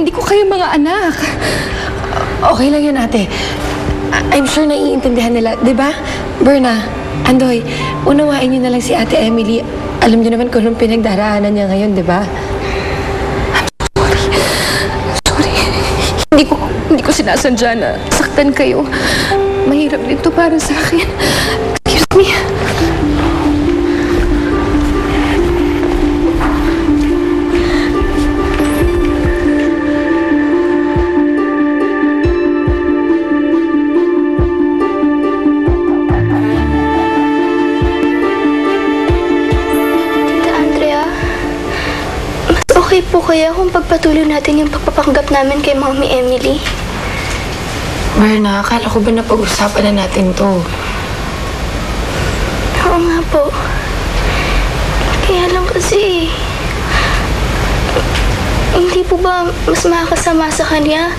Hindi ko kayo mga anak. Okay lang yun, ate. I'm sure naiintindihan nila. Diba? Berna, Andoy, unawain niyo na lang si Ate Emily. Alam niyo naman kung anong pinagdaraanan niya ngayon, diba? Sorry. Hindi ko sinasadya na saktan kayo. Mahirap din to para sa akin. Excuse me. Okay po kaya kung pagpatuloy natin yung pagpapanggap namin kay Mami Emily? Berna, akala ko ba napag-usapan na natin to? Oo nga po. Kaya lang kasi... Hindi po ba mas makakasama sa kanya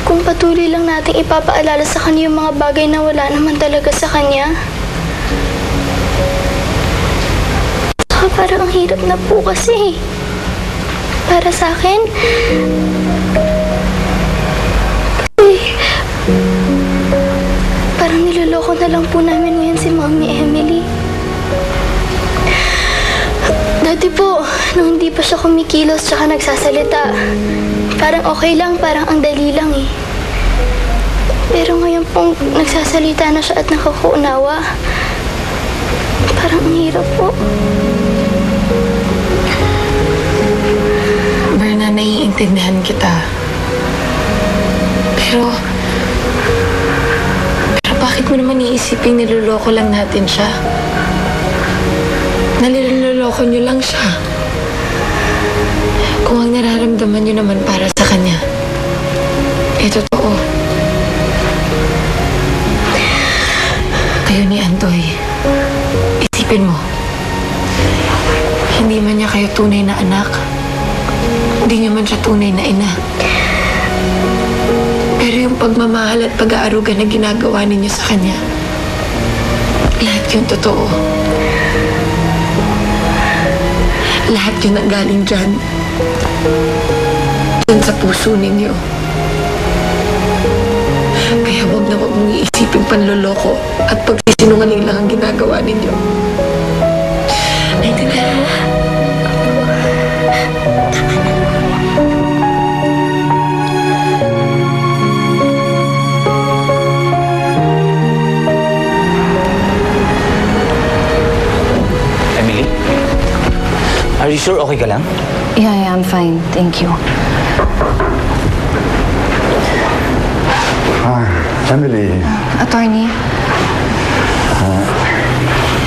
kung patuloy lang natin ipapaalala sa kanya yung mga bagay na wala naman talaga sa kanya? Saka parang ang hirap na po kasi. Para sa akin, kasi parang niloloko na lang po namin ngayon si Mami Emily. Dati po, nung hindi pa siya kumikilos tsaka nagsasalita, parang okay lang, parang ang dali lang eh. Pero ngayon pong nagsasalita na siya at nakakuunawa, parang ang hirap po. Naiintindihan kita. Pero bakit mo naman iisipin niloloko lang natin siya? Niloloko niyo lang siya. Kung ang nararamdaman niyo naman para sa kanya, totoo. Kayo ni Andoy, isipin mo, hindi man niya kayo tunay na anak. Hindi niyo man siya tunay na ina. Pero yung pagmamahal at pag-aaruga na ginagawa ninyo sa kanya, lahat yun totoo. Lahat yun ang galing dyan. Dyan sa puso ninyo. Kaya huwag na huwag mong iisipin panloloko at pagsisinungaling lang ang ginagawa ninyo. Naintindihan mo? Are you sure okay ka lang? Yeah, I'm fine. Thank you. Emily. Attorney?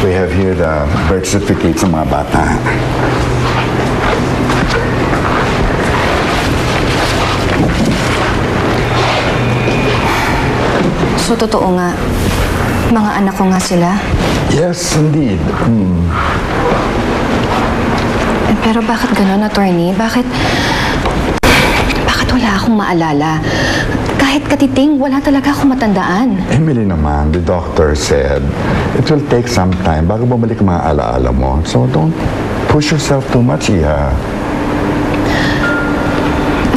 We have here the birth certificates ng mga bata. So, totoo nga. Mga anak ko nga sila? Yes, indeed. Pero bakit gano'n, attorney? Bakit wala akong maalala? Kahit katiting, wala talaga akong matandaan. Emily naman, the doctor said, it will take some time bago bumalik ang mga alaala mo. So don't push yourself too much, Iha.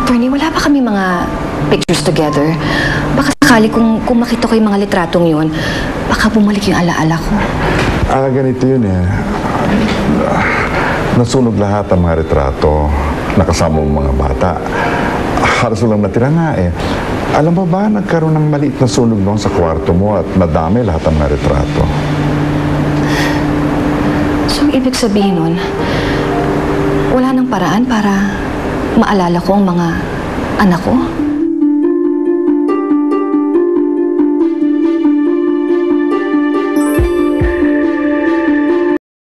Attorney, wala pa kami mga pictures together. Baka sakali kung makita ko yung mga litratong yun, baka bumalik yung alaala ko. Ganito yun eh. Nasunog lahat ang mga retrato. Nakasama mo mga bata. Halos walang natira nga eh. Alam mo ba, nagkaroon ng maliit na sunog noon sa kwarto mo at nadami lahat ang mga retrato. So, ibig sabihin nun, wala nang paraan para maalala ko ang mga anak ko?